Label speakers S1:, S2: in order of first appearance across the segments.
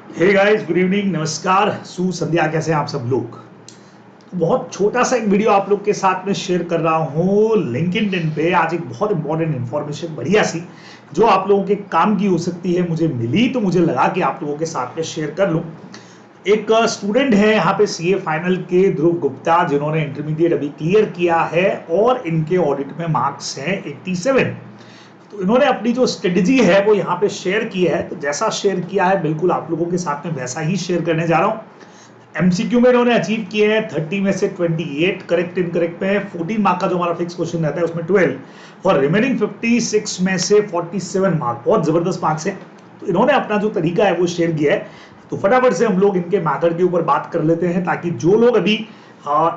S1: Hey guys, good evening, नमस्कार, सुसंध्या। कैसे हैं आप सब लोग? बहुत छोटा सा एक वीडियो आप लोग के साथ में शेयर कर रहा हूँ लिंक्डइन पे। आज एक बहुत इंपॉर्टेंट इन्फॉर्मेशन बढ़िया सी जो आप लोगों के काम की हो सकती है मुझे मिली, तो मुझे लगा कि आप लोगों के साथ में शेयर कर लूँ। एक स्टूडेंट है यहाँ पे सीए फाइनल के, ध्रुव गुप्ता, जिन्होंने इंटरमीडिएट अभी क्लियर किया है और इनके ऑडिट में मार्क्स हैं 87। तो इन्होंने अपनी जो स्ट्रेटजी है वो यहाँ पे शेयर की है। तो जैसा शेयर किया है बिल्कुल आप लोगों के साथ में वैसा ही शेयर करने जा रहा हूँ। एमसीक्यू में इन्होंने अचीव किए हैं 30 में से 28 करेक्ट इनकरेक्ट में, 14 मार्क का जो हमारा फिक्स क्वेश्चन रहता है उसमें 12 और रिमेनिंग 56 में से 47 मार्क। बहुत जबरदस्त मार्क्स है। तो इन्होंने अपना जो तरीका है वो शेयर किया है। तो फटाफट से हम लोग इनके मैथड के ऊपर बात कर लेते हैं ताकि जो लोग अभी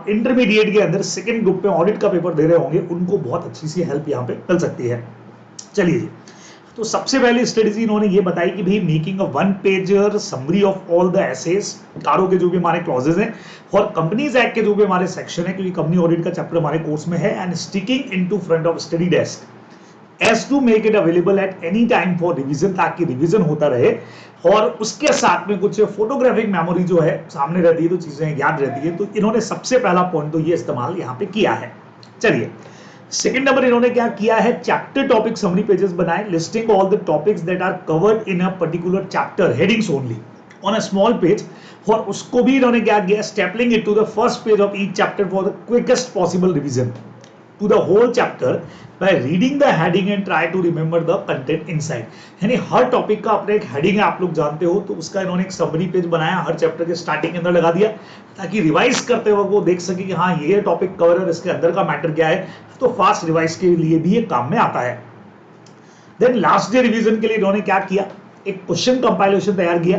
S1: इंटरमीडिएट के अंदर सेकेंड ग्रुप में ऑडिट का पेपर दे रहे होंगे उनको बहुत अच्छी सी हेल्प यहाँ पे मिल सकती है। चलिए जी। तो सबसे पहले स्ट्रेटजी इन्होंने ये बताई कि भाई making a one pager summary of all the SAs, कारों के जो भी हमारे क्लॉजेज हैं और कंपनीज एक्ट के जो भी हमारे सेक्शन है, क्योंकि कंपनी ऑडिट का चैप्टर हमारे कोर्स में है, and sticking into front of study desk as to make it available at any time for revision, ताकि रिवीजन होता रहे। और उसके साथ में कुछ फोटोग्राफिक मेमोरी जो है सामने रहती है तो चीजें याद रहती है। तो इन्होंने सबसे पहला पॉइंट तो ये इस्तेमाल यहाँ पे किया है। चलिए, सेकेंड नंबर इन्होंने क्या किया है, चैप्टर टॉपिक समरी पेजेस बनाए, listing all the topics that are covered in a particular chapter, headings only on a small page. और उसको भी इन्होंने क्या किया, stapling it to the first page of each chapter for the quickest possible revision to the whole chapter by reading the heading and try to remember the content inside। यानी हर topic का अपना एक हेडिंग है, आप लोग जानते हो, तो उसका इन्होंने एक समरी पेज बनाया, हर चैप्टर के स्टार्टिंग के अंदर लगा दिया ताकि रिवाइज करते वक्त वो देख सके कि हाँ ये टॉपिक कवर है, इसके अंदर का मैटर क्या है। तो फास्ट रिवाइज के लिए भी ये काम में आता है। देन लास्ट डे रिवीजन के लिए इन्होंने क्या किया, एक क्वेश्चन कंपाइलेशन तैयार किया,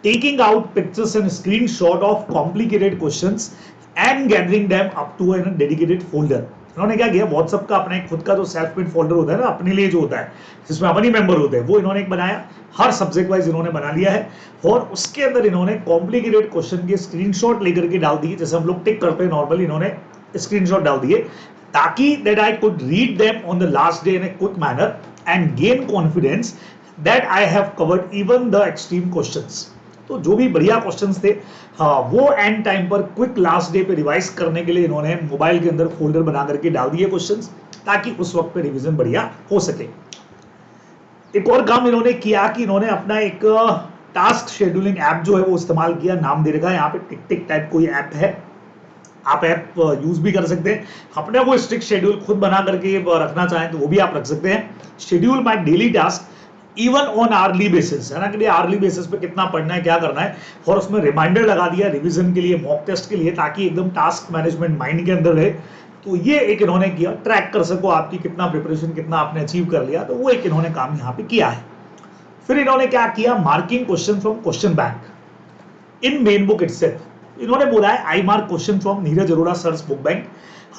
S1: taking out pictures and screenshot of complicated questions and gathering them up to an dedicated folder. इन्होंने क्या किया, व्हाट्सएप का अपना एक खुद का जो सेल्फ मेड फोल्डर होता है ना, अपने लिए जो होता है जिसमें अपनी मेंबर होते हैं, वो इन्होंने एक बनाया, हर सब्जेक्ट वाइज इन्होंने बना लिया है। और उसके अंदर इन्होंने कॉम्प्लिकेटेड क्वेश्चन के स्क्रीनशॉट लेकर के डाल दिए, जैसे हम लोग टिक करते हैं नॉर्मली, इन्होंने स्क्रीनशॉट डाल दिए ताकि that I could read them on the last day in a quick manner and gain confidence that I have covered even the extreme questions. तो जो भी बढ़िया क्वेश्चंस थे वो एंड टाइम पर क्विक लास्ट डे पे रिवाइज करने के लिए इन्होंने मोबाइल के अंदर फोल्डर बना करके डाल दिए क्वेश्चंस, ताकि उस वक्त पे रिवीजन बढ़िया हो सके। एक और काम इन्होंने किया कि इन्होंने अपना एक टास्क शेड्यूलिंग ऐप जो है वो इस्तेमाल किया, नाम दे रखा है यहाँ पे टिक टिक टाइप कोई ऐप है, आप ऐप यूज भी कर सकते हैं। अपने वो स्ट्रिक्ट शेड्यूल खुद बना करके रखना चाहें तो वो भी आप रख सकते हैं। Schedule my daily task even on hourly basis, है ना, कि आर्ली बेसिस पे कितना पढ़ना है, क्या करना है, और उसमें रिमाइंडर लगा दिया रिवीजन के लिए, मॉक टेस्ट के लिए, ताकि एकदम टास्क मैनेजमेंट माइंड के अंदर रहे। तो ये एक इन्होंने किया, ट्रैक कर सको आपकी कितना प्रिपरेशन, कितना आपने अचीव कर लिया, तो वो एक इन्होंने काम यहाँ पे किया है। फिर इन्होंने क्या किया, marking question from question bank in main book itself. इन्होंने बोला है I mark question from Neeraj Arora sir's book bank.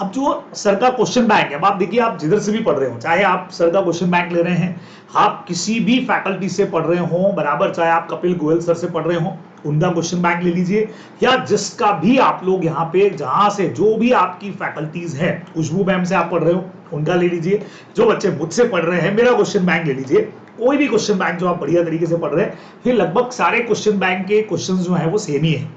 S1: अब जो सर का क्वेश्चन बैंक है, आप देखिए, आप जिधर से भी पढ़ रहे हो, चाहे आप सर का क्वेश्चन बैंक ले रहे हैं, आप किसी भी फैकल्टी से पढ़ रहे हो बराबर, चाहे आप कपिल गोयल सर से पढ़ रहे हो उनका क्वेश्चन बैंक ले लीजिए, या जिसका भी आप लोग यहाँ पे जहां से जो भी आपकी फैकल्टीज है, खुशबू मैम से आप पढ़ रहे हो उनका ले लीजिए, जो बच्चे मुझसे पढ़ रहे हैं मेरा क्वेश्चन बैंक ले लीजिए, कोई भी क्वेश्चन बैंक जो आप बढ़िया तरीके से पढ़ रहे हैं। फिर लगभग सारे क्वेश्चन बैंक के क्वेश्चन जो है वो सेम ही है,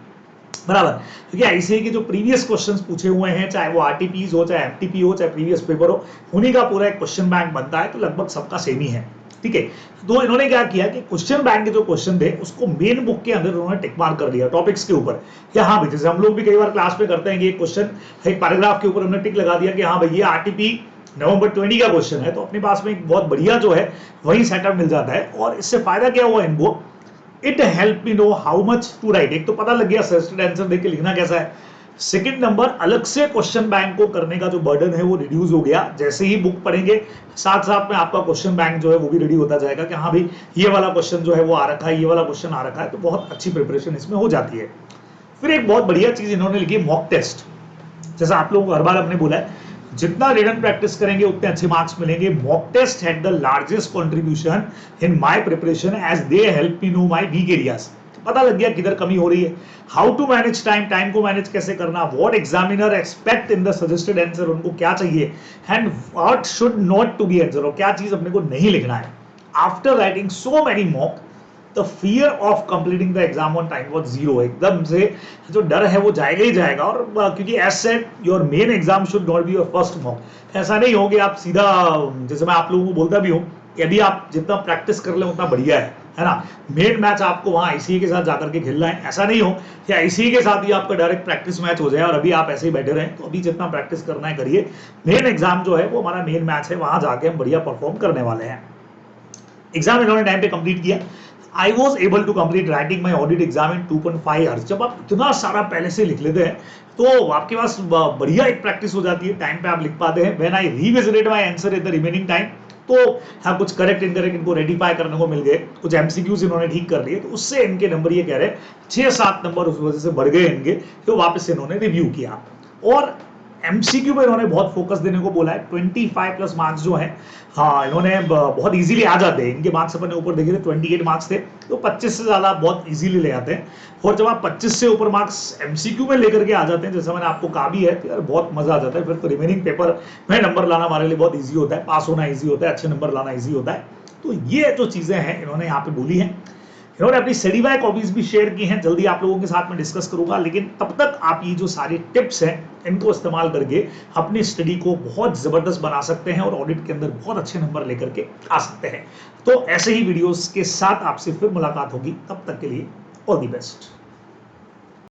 S1: बराबर, क्योंकि ऐसे ही कि जो प्रीवियस क्वेश्चंस पूछे हुए हैं, चाहे वो आरटीपीज हो, चाहे एफटीपी हो, चाहे प्रीवियस पेपर हो, उन्हीं का पूरा एक क्वेश्चन बैंक बनता है, तो लगभग सबका सेम ही है। ठीक है, तो इन्होंने क्या किया कि क्वेश्चन बैंक के जो क्वेश्चन थे उसको मेन बुक के अंदर उन्होंने टिक मार्क कर दिया टॉपिक्स के ऊपर, कि हाँ भाई, जैसे हम लोग भी कई बार क्लास में करते हैं कि एक क्वेश्चन एक पैराग्राफ के ऊपर हमने टिक लगा दिया कि हाँ भाई ये आरटीपी नवंबर 20 का क्वेश्चन है, तो अपने पास में एक बहुत बढ़िया जो है वही सेटअप मिल जाता है। और इससे फायदा क्या हुआ इनको, it help me know how much to write. एक तो पता लग गया सजेस्टेड आंसर देख के लिखना कैसा है। सेकंड नंबर, अलग से क्वेश्चन बैंक को करने का जो बर्डन है वो रिड्यूस हो गया। जैसे ही बुक पढ़ेंगे साथ साथ में आपका क्वेश्चन बैंक जो है वो भी रेडी होता जाएगा कि हाँ भाई ये वाला क्वेश्चन जो है वो आ रखा है, ये वाला क्वेश्चन आ रखा है, तो बहुत अच्छी प्रिपरेशन इसमें हो जाती है। फिर एक बहुत बढ़िया चीज इन्होंने लिखी, मॉक टेस्ट। जैसा आप लोगों को हर बार हमने बोला है, जितना रिटन प्रैक्टिस करेंगे उतने अच्छे मार्क्स मिलेंगे। Mock test had the largest contribution in my preparation as they help me know my weak areas. पता लग गया किधर कमी हो रही है। How to manage time, time को मैनेज कैसे करना, what examiner expect in the suggested answer, उनको क्या चाहिए, and what should not to be answer, और क्या चीज अपने को नहीं लिखना है। After writing so many mock, the fear of completing the exam on time was zero. एकदम से जो डर है वो जाएगा ही जाएगा। और क्योंकि as said your main exam should not be your first mock. ऐसा नहीं हो कि आप सीधा, जैसे मैं आप लोगों को बोलता भी हूँ कि अभी आप जितना प्रैक्टिस कर ले उतना बढ़िया है ना। मेन मैच आपको वहां आईसीए के साथ जाकर के खेलना है। ऐसा नहीं हो कि आईसीए के साथ ही आपका डायरेक्ट प्रैक्टिस मैच हो जाए और अभी आप ऐसे ही बैठे रहें। तो अभी जितना प्रैक्टिस करना है करिए। मेन एग्जाम जो है वो हमारा मेन मैच है, वहां जाके हम बढ़िया परफॉर्म करने वाले हैं। एग्जाम इन्होंने टाइम पे कंप्लीट किया। I was able to complete writing my audit exam in 2.5 hours. जब आप इतना सारा पहले से लिख लेते हैं तो आपके पास बढ़िया एक प्रैक्टिस हो जाती है, टाइम पे आप लिख पाते हैं। When I revisited my answer in the remaining time, तो हाँ कुछ करेक्ट इनकरेक्ट इनको रेडिफाई करने को मिल गए, कुछ एमसीक्यूज इन्होंने ठीक कर लिए, तो उससे इनके नंबर ये कह रहे हैं 6-7 नंबर उस वजह से बढ़ गए इनके। तो वापस से इन्होंने रिव्यू किया और एमसीक्यू पे इन्होंने बहुत फोकस देने को बोला है। 25 प्लस मार्क्स जो है, हाँ इन्होंने बहुत इजीली आ जाते हैं। इनके मार्क्स अपन ने ऊपर देखे थे 28 मार्क्स थे, तो 25 से ज्यादा बहुत इजीली ले आते हैं। और जब आप 25 से ऊपर मार्क्स एमसीक्यू में लेकर के आ जाते हैं, जैसा मैंने आपको कहा भी है, तो यार बहुत मजा आ जाता है। फिर तो रिमेनिंग पेपर में नंबर लाना हमारे लिए बहुत ईजी होता है, पास होना ईजी होता है, अच्छे नंबर लाना ईजी होता है। तो ये जो चीजें हैं इन्होंने यहाँ पे बोली है। इन्होंने अपनी स्टडी बाय कॉपीज भी शेयर की हैं, जल्दी आप लोगों के साथ में डिस्कस करूंगा। लेकिन तब तक आप ये जो सारे टिप्स हैं इनको इस्तेमाल करके अपनी स्टडी को बहुत जबरदस्त बना सकते हैं और ऑडिट के अंदर बहुत अच्छे नंबर लेकर के आ सकते हैं। तो ऐसे ही वीडियोस के साथ आपसे फिर मुलाकात होगी, तब तक के लिए ऑल द बेस्ट।